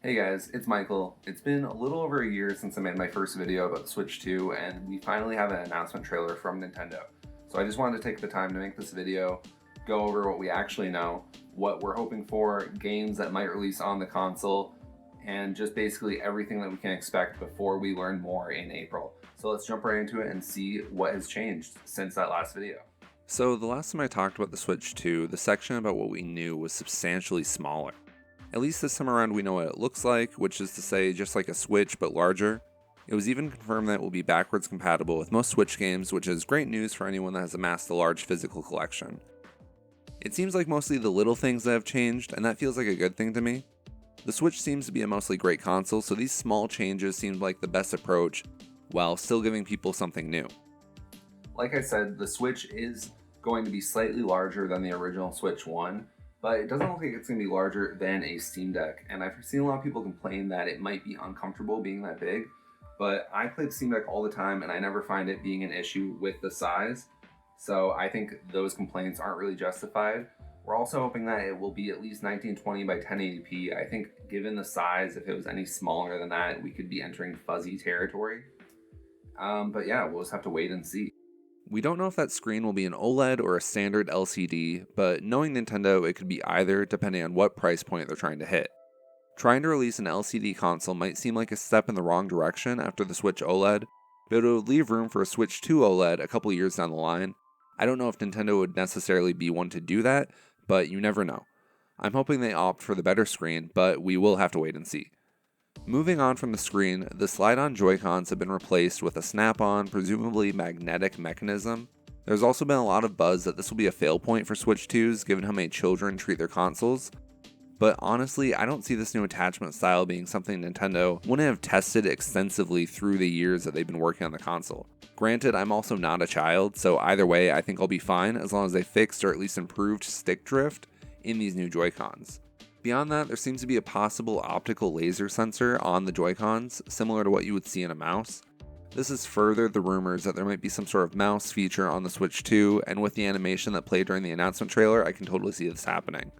Hey guys, it's Michael. It's been a little over a year since I made my first video about the Switch 2, and we finally have an announcement trailer from Nintendo. So I just wanted to take the time to make this video, go over what we actually know, what we're hoping for, games that might release on the console, and just basically everything that we can expect before we learn more in April. So let's jump right into it and see what has changed since that last video. So, the last time I talked about the Switch 2, the section about what we knew was substantially smaller. At least this time around, we know what it looks like, which is to say, just like a Switch but larger. It was even confirmed that it will be backwards compatible with most Switch games, which is great news for anyone that has amassed a large physical collection. It seems like mostly the little things that have changed, and that feels like a good thing to me. The Switch seems to be a mostly great console, so these small changes seem like the best approach, while still giving people something new. Like I said, the Switch is going to be slightly larger than the original Switch 1, but it doesn't look like it's going to be larger than a Steam Deck. And I've seen a lot of people complain that it might be uncomfortable being that big, but I play the Steam Deck all the time and I never find it being an issue with the size. So I think those complaints aren't really justified. We're also hoping that it will be at least 1920 by 1080p. I think given the size, if it was any smaller than that, we could be entering fuzzy territory. But yeah, we'll just have to wait and see. We don't know if that screen will be an OLED or a standard LCD, but knowing Nintendo, it could be either depending on what price point they're trying to hit. Trying to release an LCD console might seem like a step in the wrong direction after the Switch OLED, but it would leave room for a Switch 2 OLED a couple years down the line. I don't know if Nintendo would necessarily be one to do that, but you never know. I'm hoping they opt for the better screen, but we will have to wait and see. Moving on from the screen, the slide-on Joy-Cons have been replaced with a snap-on, presumably magnetic mechanism. There's also been a lot of buzz that this will be a fail point for Switch 2s given how many children treat their consoles. But honestly, I don't see this new attachment style being something Nintendo wouldn't have tested extensively through the years that they've been working on the console. Granted, I'm also not a child, so either way, I think I'll be fine as long as they fixed or at least improved stick drift in these new Joy-Cons. Beyond that, there seems to be a possible optical laser sensor on the Joy-Cons, similar to what you would see in a mouse. This has furthered the rumors that there might be some sort of mouse feature on the Switch 2, and with the animation that played during the announcement trailer, I can totally see this happening.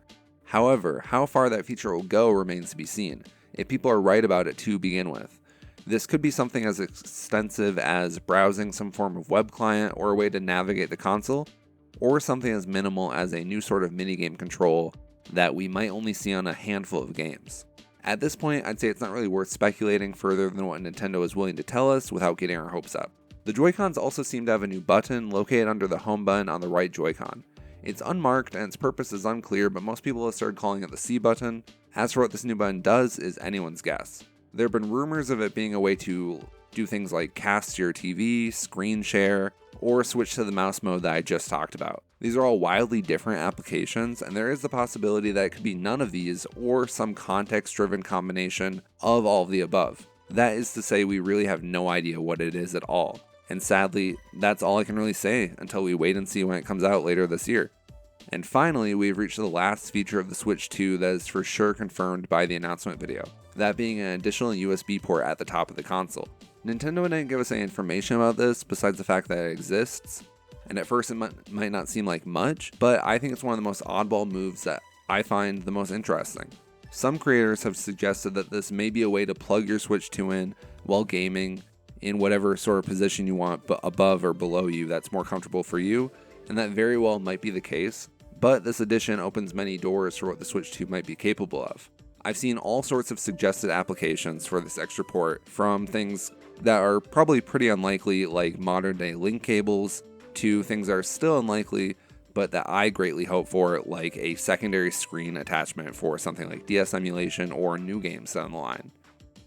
However, how far that feature will go remains to be seen, if people are right about it to begin with. This could be something as extensive as browsing some form of web client or a way to navigate the console, or something as minimal as a new sort of minigame control that we might only see on a handful of games. At this point, I'd say it's not really worth speculating further than what Nintendo is willing to tell us without getting our hopes up. The Joy-Cons also seem to have a new button located under the home button on the right Joy-Con. It's unmarked and its purpose is unclear, but most people have started calling it the C button. As for what this new button does is anyone's guess. There have been rumors of it being a way to do things like cast your TV, screen share, or switch to the mouse mode that I just talked about. These are all wildly different applications, and there is the possibility that it could be none of these or some context-driven combination of all of the above. That is to say, we really have no idea what it is at all. And sadly, that's all I can really say until we wait and see when it comes out later this year. And finally, we've reached the last feature of the Switch 2 that is for sure confirmed by the announcement video, that being an additional USB port at the top of the console. Nintendo didn't give us any information about this besides the fact that it exists, and at first it might not seem like much, but I think it's one of the most oddball moves that I find the most interesting. Some creators have suggested that this may be a way to plug your Switch 2 in while gaming in whatever sort of position you want above or below you that's more comfortable for you, and that very well might be the case, but this addition opens many doors for what the Switch 2 might be capable of. I've seen all sorts of suggested applications for this extra port, from things that are probably pretty unlikely, like modern day link cables, to things that are still unlikely, but that I greatly hope for, like a secondary screen attachment for something like DS emulation or new games down the line.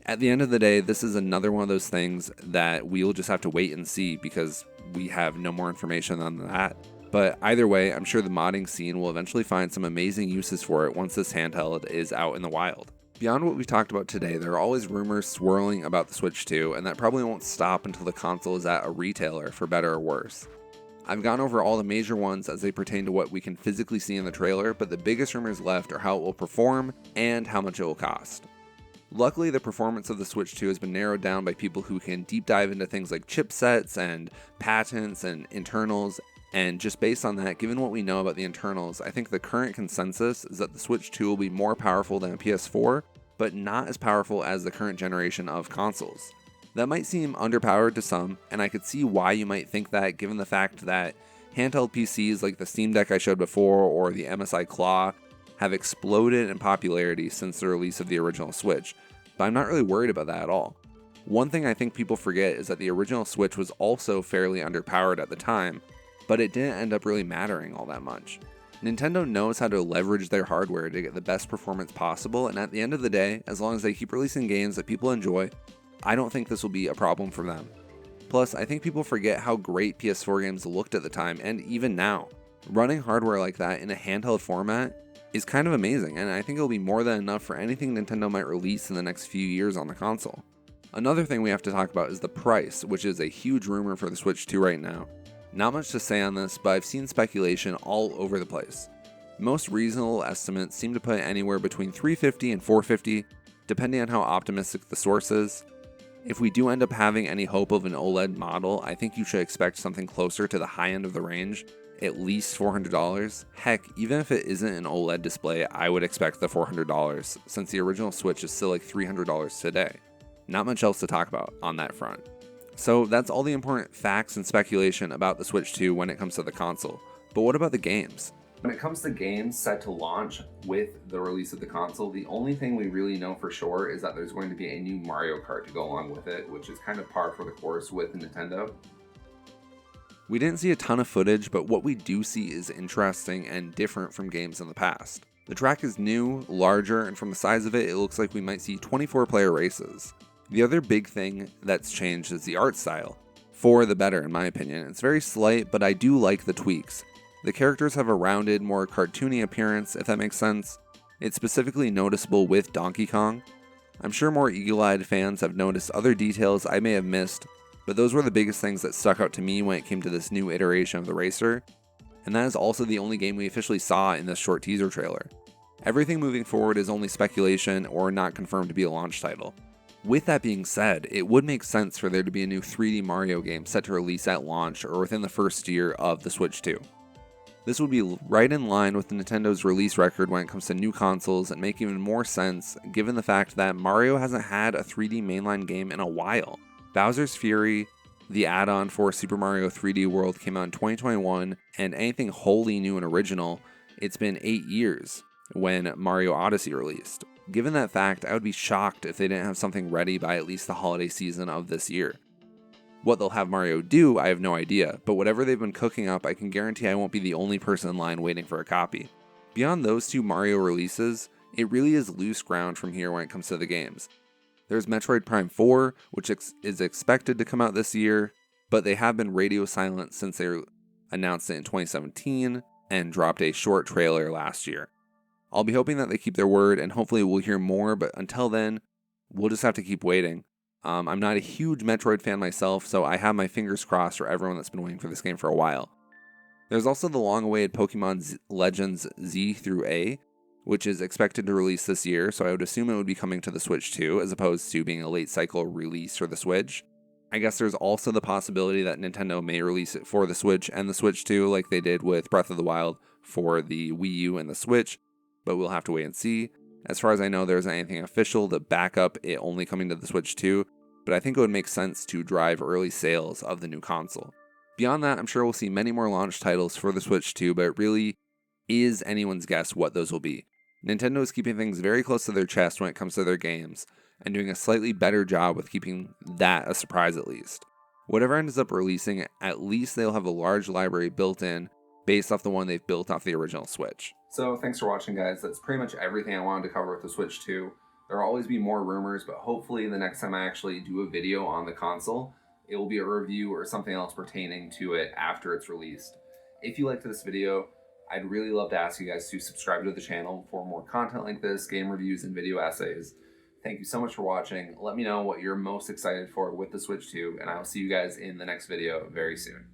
At the end of the day, this is another one of those things that we'll just have to wait and see because we have no more information on that. But either way, I'm sure the modding scene will eventually find some amazing uses for it once this handheld is out in the wild. Beyond what we talked about today, there are always rumors swirling about the Switch 2, and that probably won't stop until the console is at a retailer, for better or worse. I've gone over all the major ones as they pertain to what we can physically see in the trailer, but the biggest rumors left are how it will perform and how much it will cost. Luckily, the performance of the Switch 2 has been narrowed down by people who can deep dive into things like chipsets and patents and internals. And just based on that, given what we know about the internals, I think the current consensus is that the Switch 2 will be more powerful than a PS4, but not as powerful as the current generation of consoles. That might seem underpowered to some, and I could see why you might think that given the fact that handheld PCs like the Steam Deck I showed before or the MSI Claw have exploded in popularity since the release of the original Switch, but I'm not really worried about that at all. One thing I think people forget is that the original Switch was also fairly underpowered at the time, but it didn't end up really mattering all that much. Nintendo knows how to leverage their hardware to get the best performance possible, and at the end of the day, as long as they keep releasing games that people enjoy, I don't think this will be a problem for them. Plus, I think people forget how great PS4 games looked at the time, and even now. Running hardware like that in a handheld format is kind of amazing, and I think it'll be more than enough for anything Nintendo might release in the next few years on the console. Another thing we have to talk about is the price, which is a huge rumor for the Switch 2 right now. Not much to say on this, but I've seen speculation all over the place. Most reasonable estimates seem to put anywhere between $350 and $450, depending on how optimistic the source is. If we do end up having any hope of an OLED model, I think you should expect something closer to the high end of the range, at least $400. Heck, even if it isn't an OLED display, I would expect the $400, since the original Switch is still like $300 today. Not much else to talk about on that front. So that's all the important facts and speculation about the Switch 2 when it comes to the console. But what about the games? When it comes to games set to launch with the release of the console, the only thing we really know for sure is that there's going to be a new Mario Kart to go along with it, which is kind of par for the course with Nintendo. We didn't see a ton of footage, but what we do see is interesting and different from games in the past. The track is new, larger, and from the size of it, it looks like we might see 24-player races. The other big thing that's changed is the art style. For the better, in my opinion. It's very slight, but I do like the tweaks. The characters have a rounded, more cartoony appearance, if that makes sense. It's specifically noticeable with Donkey Kong. I'm sure more eagle-eyed fans have noticed other details I may have missed, but those were the biggest things that stuck out to me when it came to this new iteration of the racer, and that is also the only game we officially saw in this short teaser trailer. Everything moving forward is only speculation or not confirmed to be a launch title. With that being said, it would make sense for there to be a new 3D Mario game set to release at launch or within the first year of the Switch 2. This would be right in line with Nintendo's release record when it comes to new consoles and make even more sense given the fact that Mario hasn't had a 3D mainline game in a while. Bowser's Fury, the add-on for Super Mario 3D World, came out in 2021, and anything wholly new and original, it's been 8 years when Mario Odyssey released. Given that fact, I would be shocked if they didn't have something ready by at least the holiday season of this year. What they'll have Mario do, I have no idea, but whatever they've been cooking up, I can guarantee I won't be the only person in line waiting for a copy. Beyond those two Mario releases, it really is loose ground from here when it comes to the games. There's Metroid Prime 4, which is expected to come out this year, but they have been radio silent since they announced it in 2017 and dropped a short trailer last year. I'll be hoping that they keep their word, and hopefully we'll hear more, but until then, we'll just have to keep waiting. I'm not a huge Metroid fan myself, so I have my fingers crossed for everyone that's been waiting for this game for a while. There's also the long-awaited Pokemon Legends Z through A, which is expected to release this year, so I would assume it would be coming to the Switch 2, as opposed to being a late cycle release for the Switch. I guess there's also the possibility that Nintendo may release it for the Switch and the Switch 2, like they did with Breath of the Wild for the Wii U and the Switch, but we'll have to wait and see. As far as I know, there isn't anything official to back up it only coming to the Switch 2, but I think it would make sense to drive early sales of the new console. Beyond that, I'm sure we'll see many more launch titles for the Switch 2, but it really is anyone's guess what those will be. Nintendo is keeping things very close to their chest when it comes to their games, and doing a slightly better job with keeping that a surprise at least. Whatever ends up releasing, at least they'll have a large library built in, based off the one they've built off the original Switch. So thanks for watching, guys. That's pretty much everything I wanted to cover with the Switch 2. There will always be more rumors, but hopefully the next time I actually do a video on the console, it will be a review or something else pertaining to it after it's released. If you liked this video, I'd really love to ask you guys to subscribe to the channel for more content like this, game reviews and video essays. Thank you so much for watching. Let me know what you're most excited for with the Switch 2, and I'll see you guys in the next video very soon.